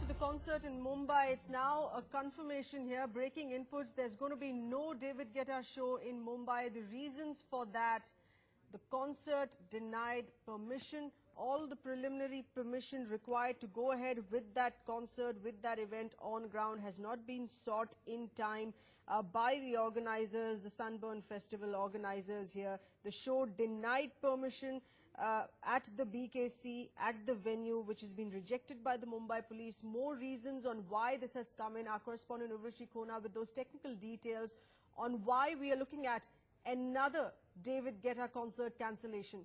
to the concert in Mumbai. It's now a confirmation here. Breaking inputs. There's going to be no David Guetta show in Mumbai. The reasons for that: the concert denied permission. All the preliminary permission required to go ahead with that concert, with that event on ground, has not been sought in time by the organizers, the Sunburn Festival organizers here. The show denied permission at the BKC, at the venue, which has been rejected by the Mumbai police. More reasons on why this has come in. Our correspondent Urvashi Khona with those technical details on why we are looking at another David Guetta concert cancellation.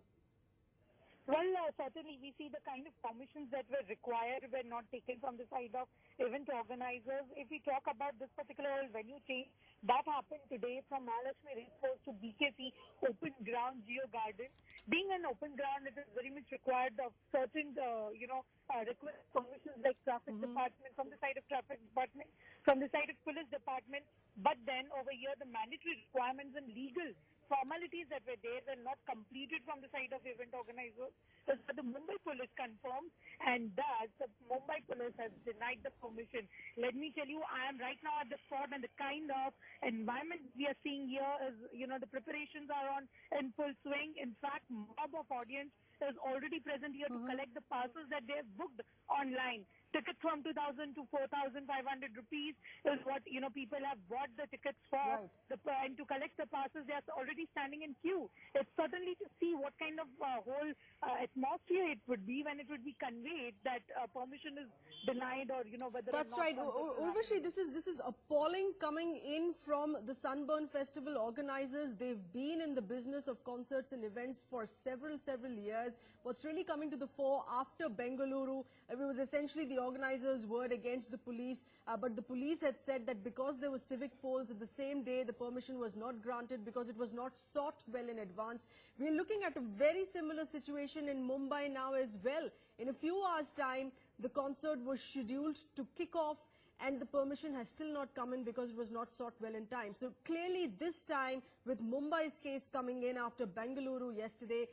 Well, certainly we see the kind of permissions that were required were not taken from the side of event organizers. If we talk about this particular venue change, that happened today from Mahalakshmi Racecourse to BKC Open Ground Geo Garden. Being an open ground, it is very much required of certain, request permissions like traffic department, from the side of traffic department, from the side of police department. But then over here, the mandatory requirements and legal formalities that were there were not completed from the side of event organizers. So the Mumbai police confirmed, and thus the Mumbai police has denied the permission. Let me tell you, I am right now at the spot, and the kind of environment we are seeing here is, the preparations are in full swing. In fact, mob of audience is already present here to collect the parcels that they have booked online. Tickets from 2,000 to 4,500 rupees is what, people have bought the tickets for. Right. And to collect the parcels, they are already standing in queue. It's certainly to see what kind of whole atmosphere it would be when it would be conveyed that permission is denied, or, whether That's or not. right. Urvashi, this is appalling coming in from the Sunburn Festival organizers. They've been in the business of concerts and events for several years. What's really coming to the fore after Bengaluru, it was essentially the organizers' word against the police, but the police had said that because there were civic polls at the same day, the permission was not granted because it was not sought well in advance. We're looking at a very similar situation in Mumbai now as well. In a few hours' time, the concert was scheduled to kick off, and the permission has still not come in because it was not sought well in time. So clearly this time, with Mumbai's case coming in after Bengaluru yesterday,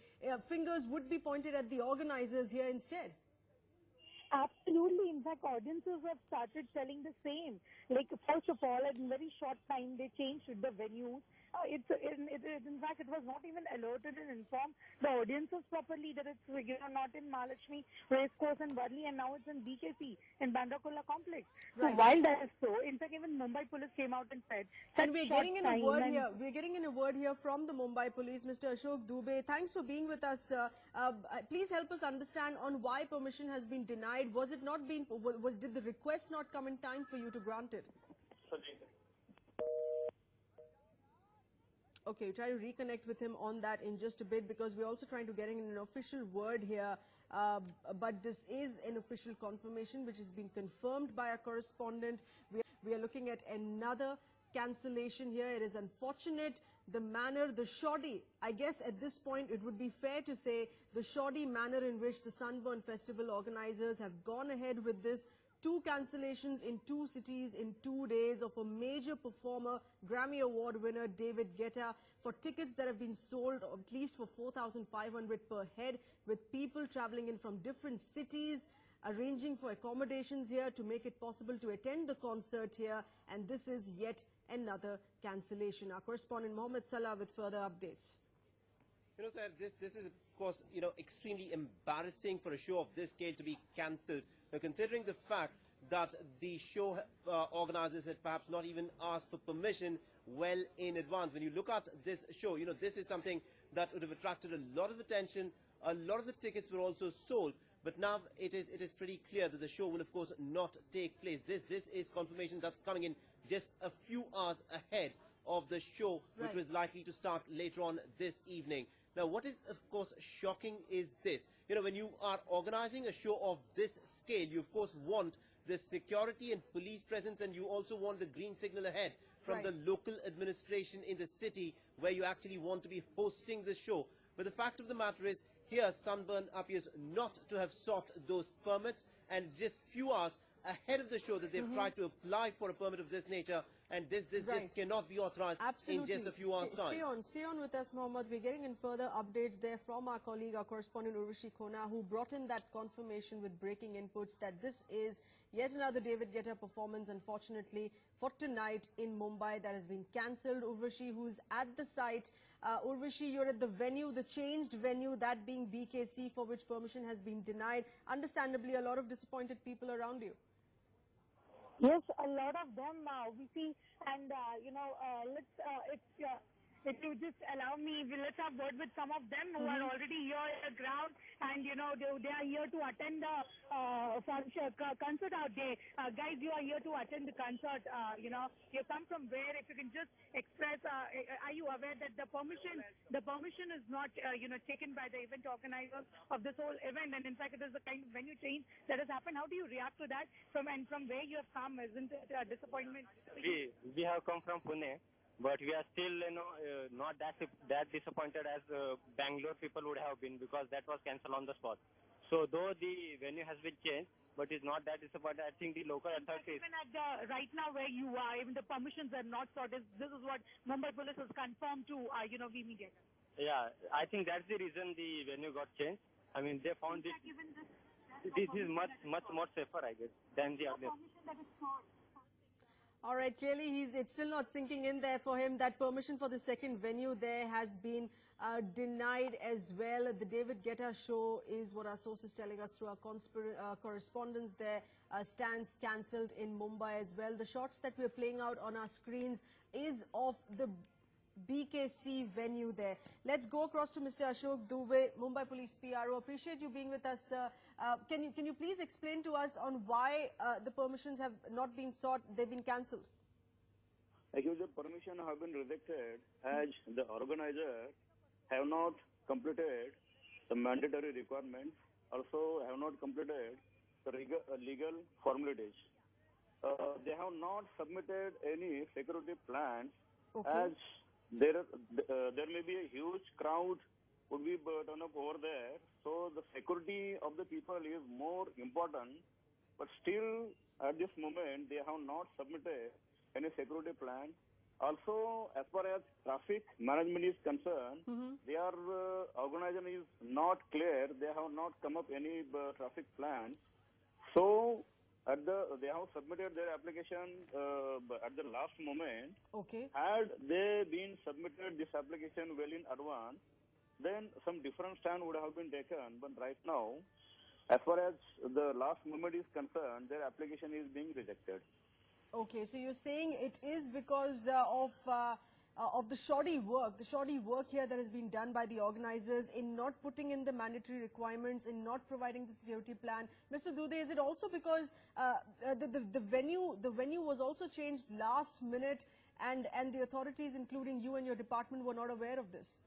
fingers would be pointed at the organizers here instead. Absolutely. In fact, audiences have started telling the same. Like, first of all, in very short time, they changed the venues. In fact, it was not even alerted and informed the audiences properly that it's, not in Mahalakshmi Racecourse and Worli, and now it's in BKC, in Bandakola complex. Right. So while that is so, in fact, even Mumbai police came out and said. And we're getting in a word here. We're getting in a word here from the Mumbai police, Mr. Ashok Dubey. Thanks for being with us. Please help us understand on why permission has been denied. Was it not been? Did the request not come in time for you to grant it? Okay, try to reconnect with him on that in just a bit, because we're also trying to get in an official word here. But this is an official confirmation which has been confirmed by our correspondent. We are looking at another cancellation here. It is unfortunate, the manner, the shoddy, I guess at this point it would be fair to say, the shoddy manner in which the Sunburn Festival organizers have gone ahead with this. 2 cancellations in 2 cities in 2 days of a major performer, Grammy Award winner David Guetta, for tickets that have been sold at least for 4,500 per head, with people traveling in from different cities, arranging for accommodations here to make it possible to attend the concert here. And this is yet another cancellation. Our correspondent Mohammed Salah with further updates. Sir, this is, of course, extremely embarrassing for a show of this scale to be cancelled. Now, considering the fact that the show organizers had perhaps not even asked for permission well in advance. When you look at this show, this is something that would have attracted a lot of attention. A lot of the tickets were also sold. But now it is pretty clear that the show will, of course, not take place. This is confirmation that's coming in just a few hours ahead of the show, which was likely to start later on this evening. Now, what is, of course, shocking is this. When you are organizing a show of this scale, you, of course, want the security and police presence, and you also want the green signal ahead from the local administration in the city where you actually want to be hosting the show. But the fact of the matter is, here Sunburn appears not to have sought those permits, and just few hours ahead of the show that they've tried to apply for a permit of this nature, and this Right. just cannot be authorized Absolutely. in just a few hours' time. Stay on with us, Mohammed. We're getting in further updates there from our colleague, our correspondent Urvashi Khona, who brought in that confirmation with breaking inputs that this is yet another David Guetta performance, unfortunately, for tonight in Mumbai that has been cancelled. Urvashi, who's at the site. Urvashi, you're at the venue, the changed venue, that being BKC, for which permission has been denied. Understandably, a lot of disappointed people around you. Yes, a lot of them we see, and if you just allow me, let's have word with some of them who are already here on the ground, and they are here to attend the concert out there. Guys, you are here to attend the concert. You come from where? If you can just express, are you aware that the permission is not taken by the event organizers of this whole event, and in fact it is the kind of venue change that has happened. How do you react to that from where you have come? Isn't it a disappointment? We have come from Pune, but we are still not that disappointed as Bangalore people would have been, because that was cancelled on the spot. So though the venue has been changed, but it's not that disappointed. I think the local authorities. Even at right now where you are, even the permissions are not sorted. This is what Mumbai Police has confirmed to we media. Yeah, I think that's the reason the venue got changed. I mean, they found this is much more safer, I guess, than the other. All right, clearly it's still not sinking in there for him. That permission for the second venue there has been denied as well. The David Guetta show is what our source is telling us through our correspondence there. Stands cancelled in Mumbai as well. The shots that we're playing out on our screens is of the BKC venue there. Let's go across to Mr. Ashok Dubey, Mumbai Police PRO. Appreciate you being with us, sir. Can you please explain to us on why the permissions have not been sought, they've been cancelled? Actually, the permission have been rejected as the organizer have not completed the mandatory requirements, also have not completed the legal formalities. They have not submitted any security plans, as there may be a huge crowd would be turned up over there. So the security of the people is more important, but still at this moment they have not submitted any security plan. Also, as far as traffic management is concerned, their organization is not clear. They have not come up any traffic plans. So they have submitted their application at the last moment. Okay. Had they been submitted this application well in advance, then some different stand would have been taken. But right now, as far as the last moment is concerned, their application is being rejected. Okay, so you're saying it is because of the shoddy work here that has been done by the organizers in not putting in the mandatory requirements, in not providing the security plan. Mr. Dubey, is it also because the venue was also changed last minute, and the authorities, including you and your department, were not aware of this?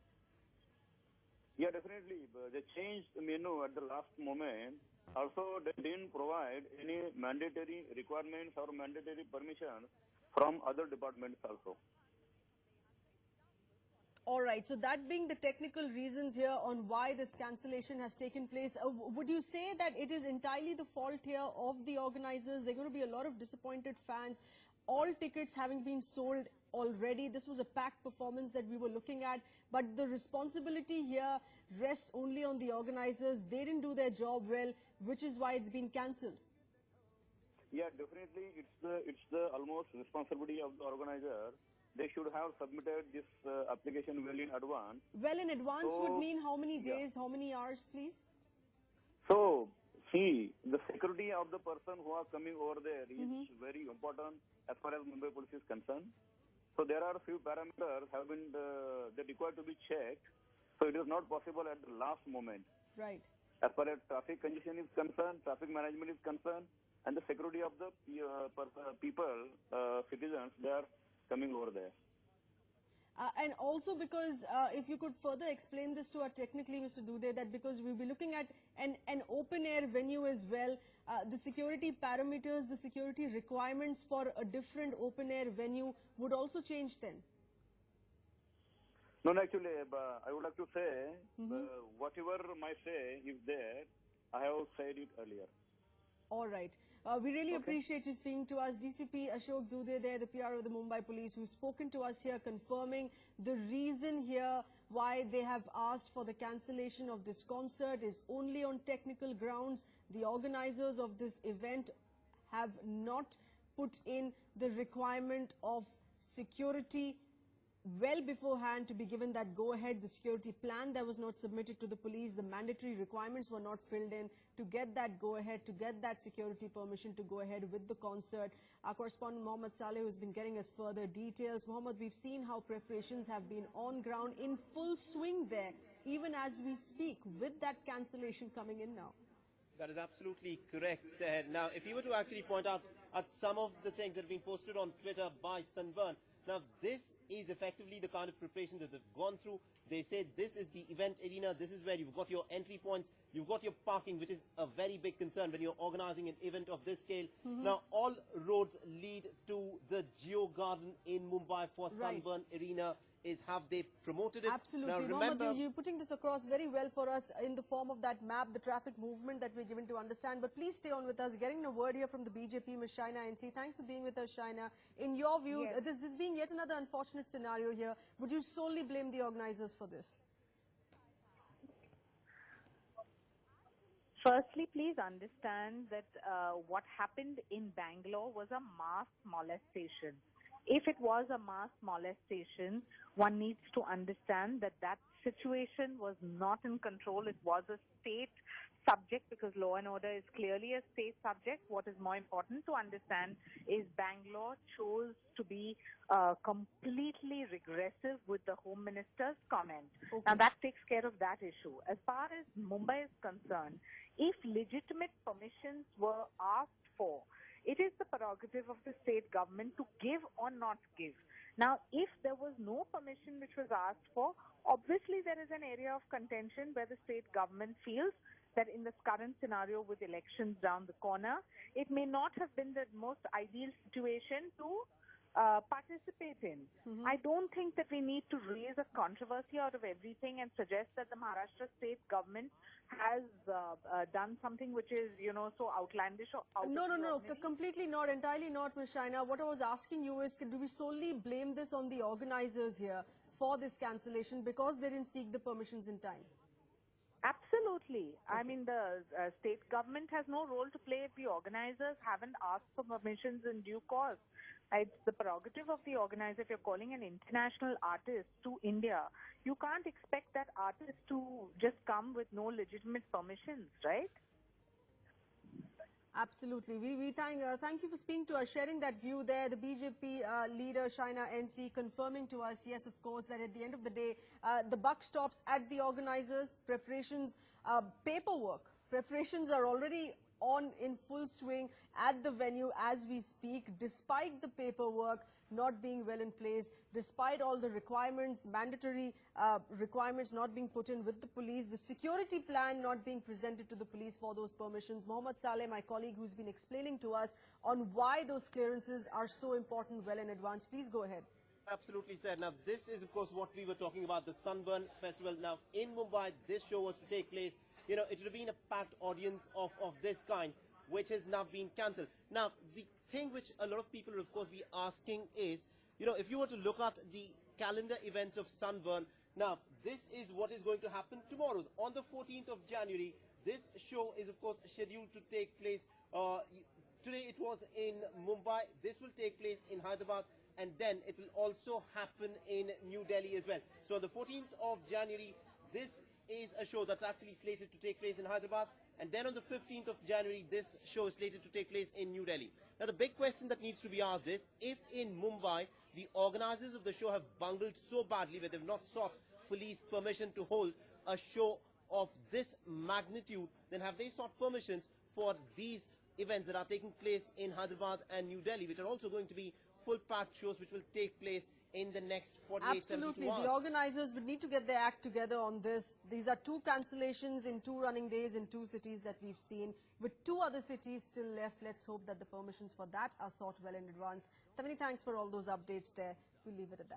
Yeah, definitely. They changed the menu at the last moment. Also, they didn't provide any mandatory requirements or mandatory permissions from other departments also. All right, so that being the technical reasons here on why this cancellation has taken place, would you say that it is entirely the fault here of the organizers? There are going to be a lot of disappointed fans, all tickets having been sold already. This was a packed performance that we were looking at, but the responsibility here rests only on the organizers. They didn't do their job well, which is why it's been cancelled. Yeah, definitely it's the almost responsibility of the organizer. They should have submitted this application well in advance. Well in advance would mean how many days, how many hours, please? So, see, the security of the person who are coming over there is very important as far as Mumbai Police is concerned. So there are a few parameters have been they required to be checked. So it is not possible at the last moment. Right. As far as traffic congestion is concerned, traffic management is concerned, and the security of the people, citizens, they are coming over there. And also because, if you could further explain this to us technically, Mr. Dubey, that because we'll be looking at an open-air venue as well, the security parameters, the security requirements for a different open-air venue would also change then? No, actually, I would like to say, whatever my say is there, I have said it earlier. All right. We really appreciate you speaking to us. DCP Ashok Dudhe there, the PR of the Mumbai Police, who's spoken to us here, confirming the reason here why they have asked for the cancellation of this concert is only on technical grounds. The organizers of this event have not put in the requirement of security well beforehand to be given that go-ahead. The security plan that was not submitted to the police, the mandatory requirements were not filled in to get that go-ahead, to get that security permission to go ahead with the concert. Our correspondent Mohammed Saleh, who's been getting us further details. Mohammed, we've seen how preparations have been on ground in full swing there, even as we speak, with that cancellation coming in now. That is absolutely correct, Seher. Now, if you were to actually point out at some of the things that have been posted on Twitter by Sunburn, now this is effectively the kind of preparation that they've gone through. They say this is the event arena, this is where you've got your entry points, you've got your parking, which is a very big concern when you're organizing an event of this scale. Now, all roads lead to the Geo Garden in Mumbai for Sunburn Arena. Have they promoted it? Absolutely. Now, remember, Mohammed, you're putting this across very well for us in the form of that map, the traffic movement that we're given to understand. But please stay on with us. Getting a word here from the BJP, Ms. Shaina NC. Thanks for being with us, Shaina. In your view, this being yet another unfortunate scenario here, would you solely blame the organizers for this? Firstly, please understand that what happened in Bangalore was a mass molestation. If it was a mass molestation, one needs to understand that that situation was not in control. It was a state subject, because law and order is clearly a state subject. What is more important to understand is Bangalore chose to be completely regressive with the Home Minister's comment. Now that takes care of that issue. As far as Mumbai is concerned, if legitimate permissions were asked for, it is the prerogative of the state government to give or not give. Now, if there was no permission which was asked for, obviously there is an area of contention where the state government feels that in this current scenario with elections down the corner, it may not have been the most ideal situation to participate in. I don't think that we need to raise a controversy out of everything and suggest that the Maharashtra state government has done something which is, so outlandish or out No, of completely not, entirely not, Ms. Shaina. What I was asking you is, do we solely blame this on the organizers here for this cancellation because they didn't seek the permissions in time? Absolutely. I mean, the state government has no role to play if the organizers haven't asked for permissions in due course. It's the prerogative of the organizer. If you're calling an international artist to India, you can't expect that artist to just come with no legitimate permissions, right? Absolutely. We thank you for speaking to us, sharing that view there. The BJP leader, Shaina NC, confirming to us, yes, of course, that at the end of the day, the buck stops at the organizers. Preparations, paperwork, preparations are already on in full swing at the venue as we speak, despite the paperwork not being well in place, despite all the requirements, mandatory requirements not being put in with the police, the security plan not being presented to the police for those permissions. Mohammed Saleh, my colleague, who's been explaining to us on why those clearances are so important well in advance. Please go ahead. Absolutely, sir. Now, this is, of course, what we were talking about, the Sunburn Festival. Now, in Mumbai, this show was to take place. It would have been a packed audience of this kind, which has now been cancelled. Now, the thing which a lot of people will, of course, be asking is, if you were to look at the calendar events of Sunburn, now, this is what is going to happen tomorrow. On the 14th of January, this show is, of course, scheduled to take place. Today it was in Mumbai. This will take place in Hyderabad. And then it will also happen in New Delhi as well. So on the 14th of January, this is a show that's actually slated to take place in Hyderabad. And then on the 15th of January, this show is slated to take place in New Delhi. Now, the big question that needs to be asked is, if in Mumbai, the organizers of the show have bungled so badly where they've not sought police permission to hold a show of this magnitude, then have they sought permissions for these events that are taking place in Hyderabad and New Delhi, which are also going to be full-packed shows which will take place in the next 48, 72 hours. The organizers would need to get their act together on this. These are 2 cancellations in 2 running days in 2 cities that we've seen. With 2 other cities still left, let's hope that the permissions for that are sought well in advance. Many thanks for all those updates there. We'll leave it at that.